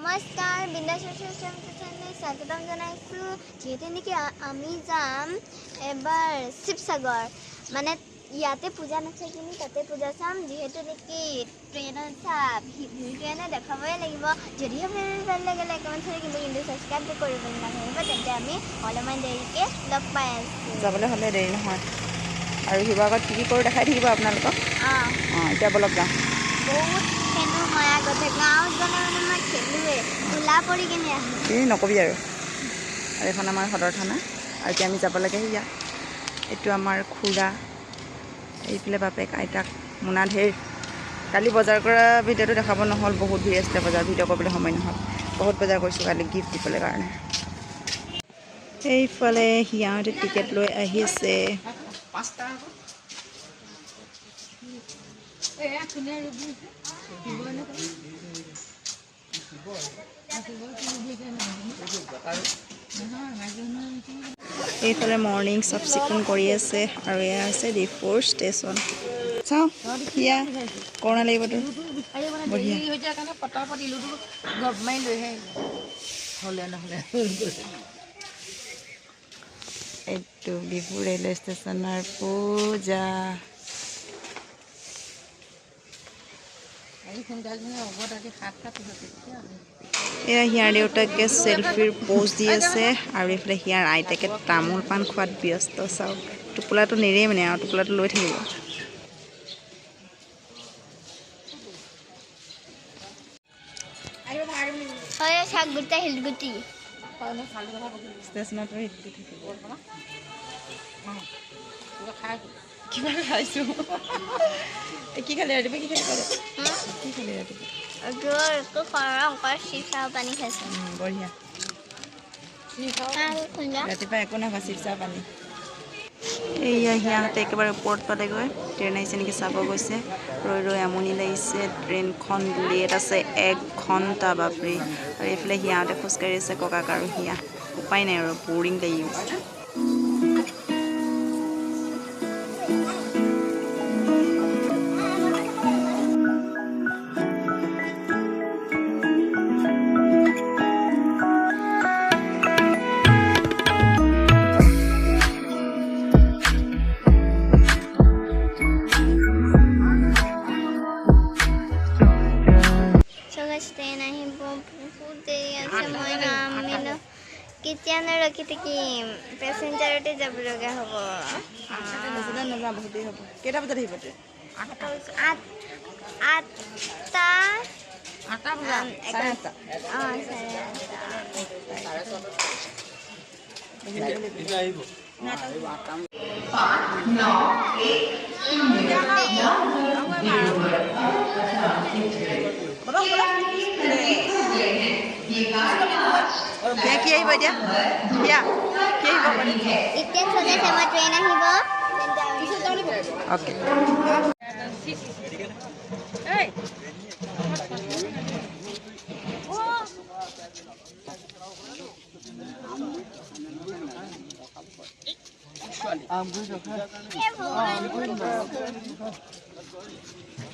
नमस्कार बिंदासने स्वागतम जानाइछु जेते नेকি आमी जाम एबार शिवसागर माने ইয়াতে পূজা নাছে কিনি তাতে পূজা চাম যেহেতু নেকি ট্ৰেইনত চাপ ভিডিঅ'নে দেখাবই লাগিব যদিও ভাল লাগে লাইক কমেন্ট কৰি কিন্তু সাবস্ক্ৰাইব কৰিব নাপাহৰিব তেন্তে আমি অলপমান দেৰিকে লগ পাই আছো যাবলৈ হলে দেৰি নহয় আৰু হিবাগত কি কৰি দেখাই থাকিব আপোনালোকক এতিয়া বলক যাওঁ বহুত খেলো মই আগতে গাঁৱত গ'লে মানে মই খেলোৱে ওলা পৰি কিনে আহোঁ এই নকবি আৰু এখন আমাৰ সদৰ থানা আৰু এতিয়া আমি যাব লাগে হিয়া এইটো আমাৰ খুৰা এইফালে বাপেক আইতাক মোনা ঢেৰ কালি বজাৰ কৰা ভিডিঅ'টো দেখাব নহ'ল বহুত ভিৰ আছিলে বজাৰ ভিডিঅ' কৰিবলৈ সময় নহ'ল বহুত বজাৰ কৰিছোঁ কালি গিফ্ট দিবলৈ কাৰণে এইফালে সিহঁতে টিকেট লৈ আহিছে এইফালে মৰ্ণিং চব চিকুণ কৰি আছে আৰু এয়া আছে ডিফুৰ ষ্টেচন চাওঁ ইয়া কৰোণা লাগিব তোৰ বঢ়িয়া এইটো ডিফু ৰেলৱে ষ্টেচনৰ পূজা এয়া হিয়াৰ দেউতাকে চেলফিৰ প'জ দি আছে আৰু এইফালে হিয়াৰ আইতাকে তামোল পাণ খোৱাত ব্যস্ত চাওক টোপোলাটো নেৰেই মানে আৰু টোপোলাটো লৈ থাকিব ষ্টেচনত কিবা খাইছোঁ কি খালি ৰাতিপুৱা কি খালি ক'লে কি খালি ৰাতিপুৱা পানী খাইছোঁ বঢ়িয়া ৰাতিপুৱা একো নাখা চিপচা পানী এইয়া সিহঁতে একেবাৰে ওপৰত পালেগৈ ট্ৰেইন আহিছে নেকি চাব গৈছে ৰৈ ৰৈ আমনি লাগিছে ট্ৰেইনখন লেট আছে 1 ঘণ্টা বাপৰে আৰু এইফালে সিহঁতে খোজকাঢ়ি আছে ককাক আৰু সিয়া উপায় নাই আৰু বৰিং লাগি গৈছে কেতিয়ানো ৰখি থাকিম পেচেঞ্জাৰতে যাব লগা হ'ব বহুত দেৰি হ'ব কেইটা বজাত আহিব ট্ৰেইন 8টা কি আহিব এতিয়া কি আহিব এতিয়া চলে আমাৰ ট্ৰেইন আহিব ওকে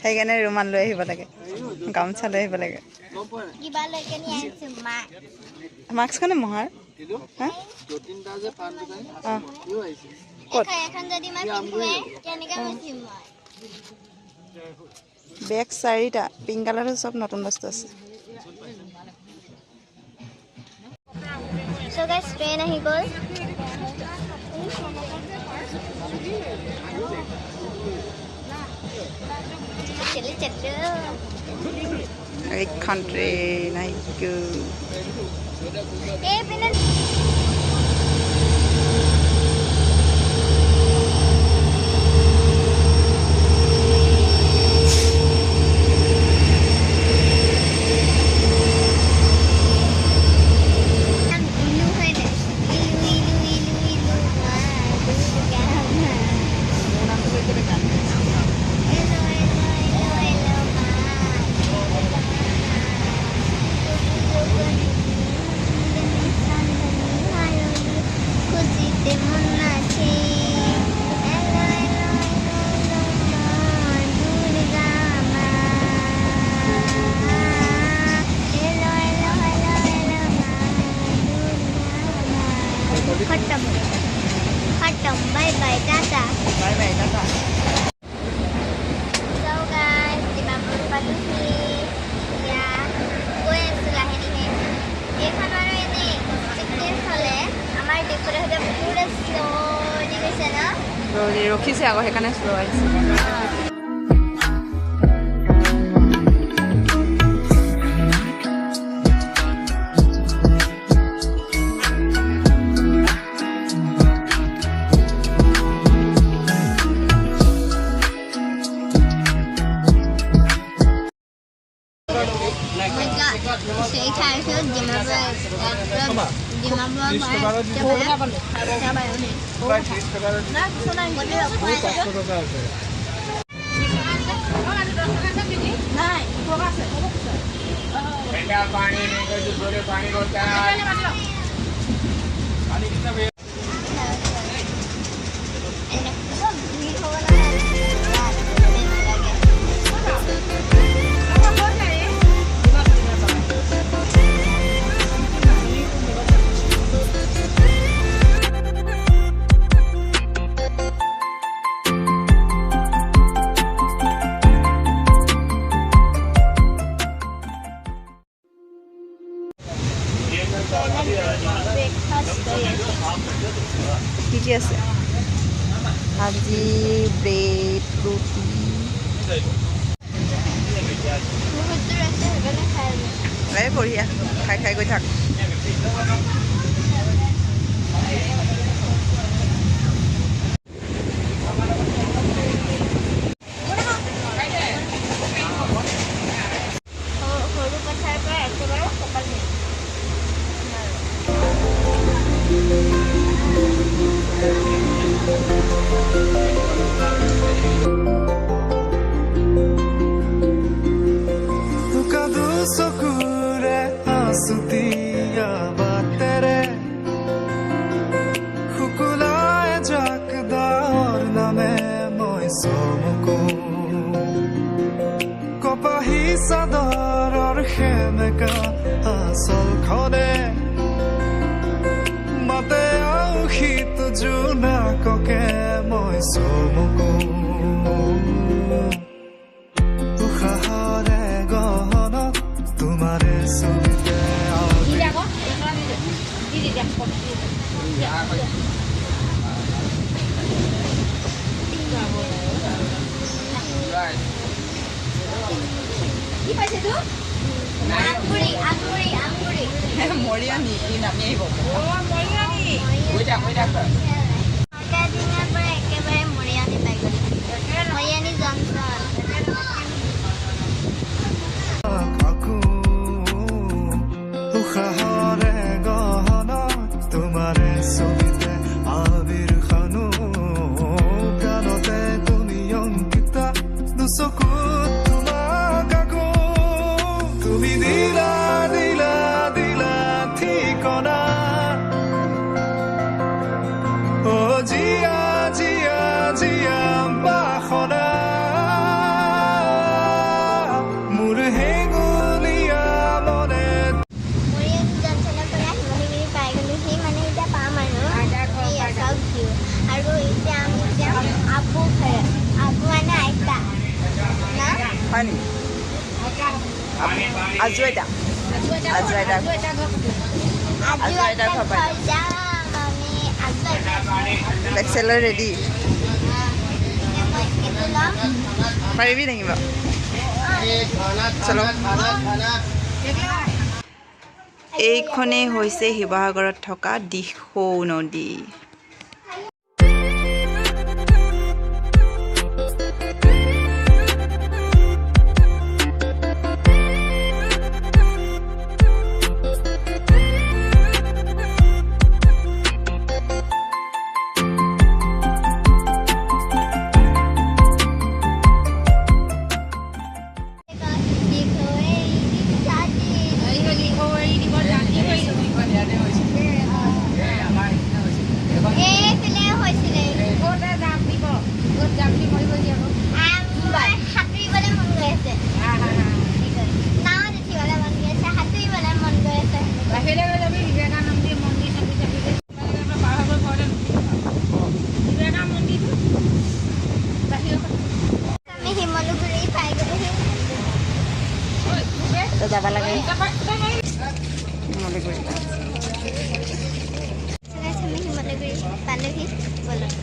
সেইকাৰণে ৰুমাল লৈ আহিব লাগে গামোচা লৈ আহিব লাগে মাস্কখনে মহাৰ বেগ 4টা পিংক কালাৰৰ চব নতুন বস্তু আছে ট্ৰেইন আহি গ'ল এইখন ট্ৰেইন আহিছো खत्म bye bye ta-ta bye bye ta-ta So guys, dimapur paluhi ya goi asu lahe lahe ekhon aru ene chicken khale amar dipure hote pura slowly goise na ৰখিছে আকৌ সেইকাৰণে শ্ল' আহিছে সেই খাইছো কি কি আছে ভাজি ব্ৰেড ৰুটি এই বঢ়িয়া খাই খাই গৈ থাক সৰু পথাৰৰ পৰা একেবাৰে সকাল চকুৰে আঁচুতীয়া বাটেৰে শুকুলাই জাক দাৰ নামে মই চমকো কপাহী চাদৰৰ সেমেকা আচলখনে মাতে আউসীত জোনাককে মই চমকো উশাহৰে গহনত তোমাৰে ছবিতে মৰিয়ানি ই নামি আহিব একেবাৰে মৰিয়ানি পাই গ'ল মৰিয়ানি জংচন উশাহৰে গহনত তোমাৰে ছবিতে আবিৰ খানো গানতে তুমি অংকিতা দুচকুত তোমাক আকো তুমি দিলা দিলা দিলা ঠিকনা অ জিয়া জিয়া জিয়া বাসনা মোৰ হেঙুলীয়া মনে মৰিয়ানি জংচনৰ পৰা শিমলুগুৰি পাই গ'লোহি মানে এতিয়া পাম আৰু চাওক ভিউ আৰু এতিয়া আমি যাম আপু ঘৰত আপু মানে আইতা না হয় নি আজু আইতা আজু আইতাৰ ঘৰ যাম আমি আজু আইতাৰ বেকচেলৰ ৰেডি মই এইটো ল'ম পাৰিবি নেকি বাৰু চলো এইখনেই হৈছে শিৱসাগৰত থকা দিখৌ নদী শিমলুগুৰি শিমলুগুৰি পালোহি বলক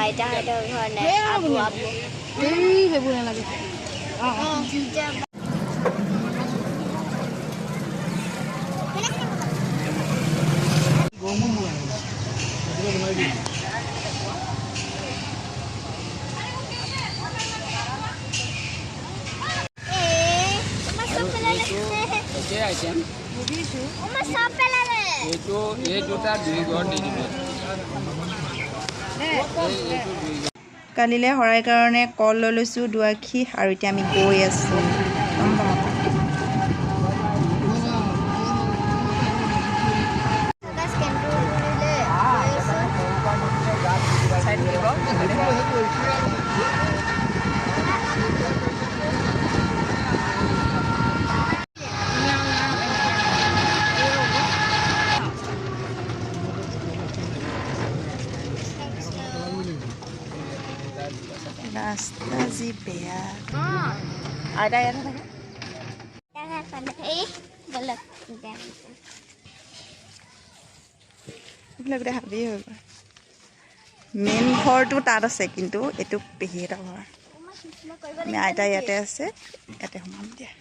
আইতাহঁতৰ ঘৰলৈ আবু আবু সেইবোৰ নালাগে কালিলৈ শৰাই কাৰণে কল লৈ লৈছোঁ 2 আখি আৰু এতিয়া আমি গৈ আছোঁ ৰাস্তা যি বেয়া আইতা ইয়াতে থাকে এইবিলাক হাবি হৈ গ'ল মেইন ঘৰটো তাত আছে কিন্তু এইটো পেহী এটা ঘৰ আমি আইতা ইয়াতে আছে ইয়াতে সোমাম দিয়া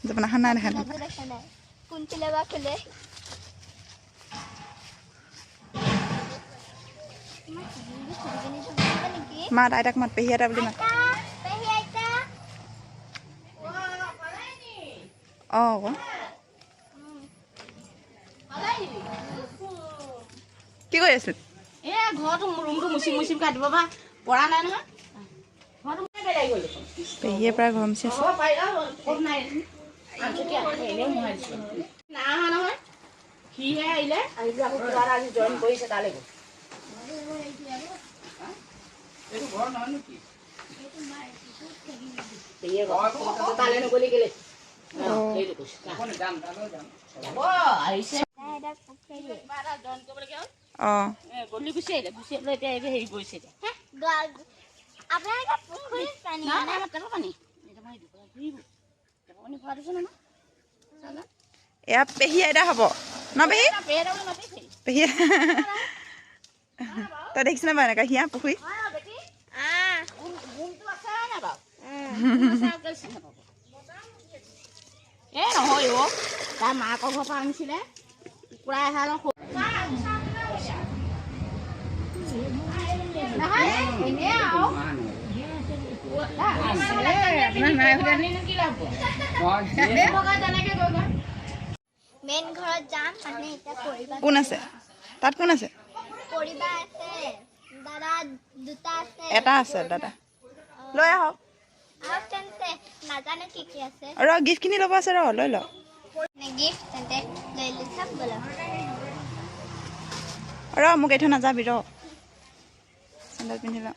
জপনাখন নাই দেখা নাই কোনফালে বা খোলে মাত আইতাক মাত পেহী এটা বুলি মাত অঁ কি কৰি আছিল ঘৰটো ৰুমটো মুচিম কাটিব বা পৰা নাই নহয় পেহীয়ে প্ৰায় ঘৰ মুচি আছে নহয় সিহে আহিলে আজি জইন কৰিছে তালৈ গ'ল তালৈ নগলি কেলে অঁ গলি গুচি আহিলে এতিয়া হেৰি কৰিছে এয়া পেহী আইতা হ'ব ন পেহী পেহী তই দেখিছ নে বাৰু এনেকুৱা হিয়া পুখুৰী নহয় অ' তাৰ মাকৰ ঘৰৰ পৰা আনিছিলে কুকুৰা এহাল মেইন ঘৰত যাম মানে এতিয়া পৰিবা কোন আছে তাত কোন আছে পৰিবা আছে দাদা দুটা আছে এটা আছে দাদা লৈ আহক আৰু তেন্তে নাজানো কি কি আছে ৰ গিফ্টখিনি ল'ব আছে ৰ লৈ ল গিফ্ট তেন্তে লৈ লৈ চাম ব'লা ৰ মোক এৰি থৈ নাযাবি ৰ চেণ্ডেল পিন্ধি ল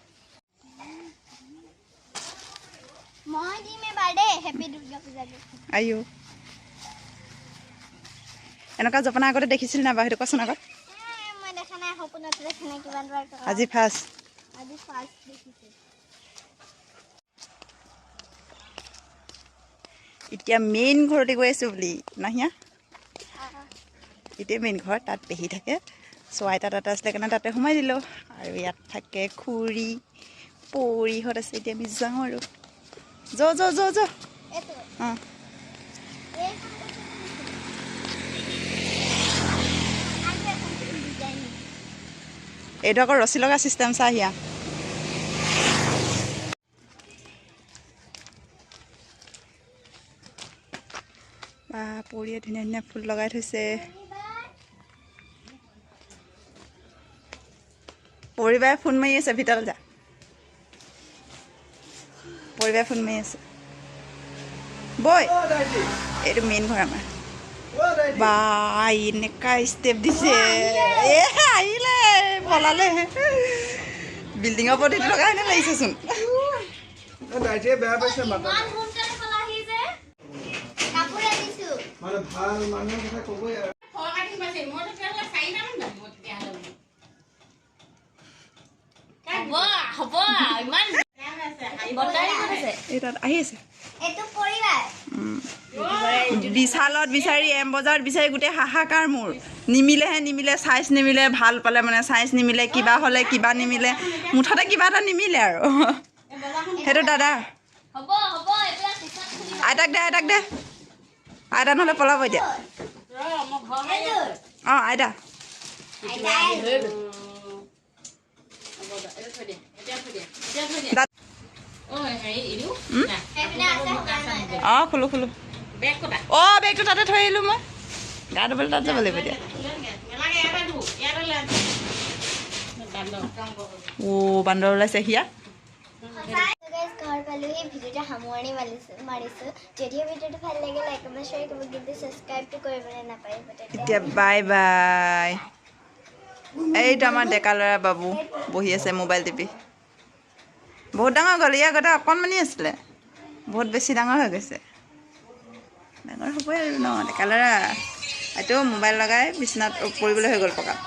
মই দিম এবাৰ দেই হেপী দুৰ্গা পূজা আইও এনেকুৱা জপনা আগতে দেখিছিল নাই বাৰু সেইটো কচোন আগত মই দেখা নাই সপোনত দেখা নাই কিমান বাৰ আজি ফাৰ্ষ্ট দেখিছোঁ এতিয়া মেইন ঘৰতে গৈ আছোঁ বুলি নাহিয়া এতিয়া মেইন ঘৰ তাত পেহী থাকে চ' আইতা তাতে আছিলে কাৰণে তাতে সোমাই দিলোঁ আৰু ইয়াত থাকে খুৰী পৰিহঁত আছে এতিয়া আমি যাওঁ আৰু য অঁ এইটো আকৌ ৰছী লগা চিষ্টেম চা হিয়া বা পৰিয়ে ধুনীয়া ধুনীয়া ফুল লগাই থৈছে পৰিবাই ফোন মাৰি আছে ভিতৰত যা পৰিবাই ফোন মাৰি আছে বৈ এইটো মেইন ঘৰ আমাৰ বা এনেকা ষ্টেপ দিছে এ আহিলে পলালে বিল্ডিঙৰ ওপৰত এইটো লগা হেনে লাগিছেচোন দাইটিয়ে বেয়া পাইছে মাতা ইমান সোনকালে পলাহি যে কাপোৰ আনিছো মানে ভাল মানুহৰ কথা ক'বই আৰু এই তাত আহি আছে এইটো পৰিবাৰ বিশালত বিচাৰি এম বজাৰত বিচাৰি গোটেই হাহাকাৰ মোৰ নিমিলে চাইজ নিমিলে ভাল পালে মানে চাইজ নিমিলে কিবা হ'লে কিবা নিমিলে মুঠতে কিবা এটা নিমিলে আৰু সেইটো দাদা আইতাক দে আইতা নহ'লে পলাব এতিয়া অঁ আইতা অঁ খোলো অঁ বেগটো তাতে থৈ আহিলোঁ মই গা ধুবলৈ তাত যাব লাগিব এতিয়া অ' বান্দৰ ওলাইছে হিয়া ঘৰ পালোহি ভিডিঅ'টো সামৰণি মাৰিছোঁ যদিও ভিডিঅ'টো ভাল লাগে লাইক কমেণ্ট শ্বেয়াৰ কৰিব কিন্তু ছাবস্ক্ৰাইবটো কৰিবলৈ নাপাৰিব এতিয়া বাই বাই এইটো আমাৰ ডেকা ল'ৰা বাবু বহি আছে মোবাইল টিপি বহুত ডাঙৰ গ'ল ইয়াৰ আগতে অকণমানি আছিলে বহুত বেছি ডাঙৰ হৈ গৈছে ডাঙৰ হ'বই আৰু ন ডেকা ল'ৰা এইটো মোবাইল লগাই বিচনাত পৰিবলৈ হৈ গ'ল পকাত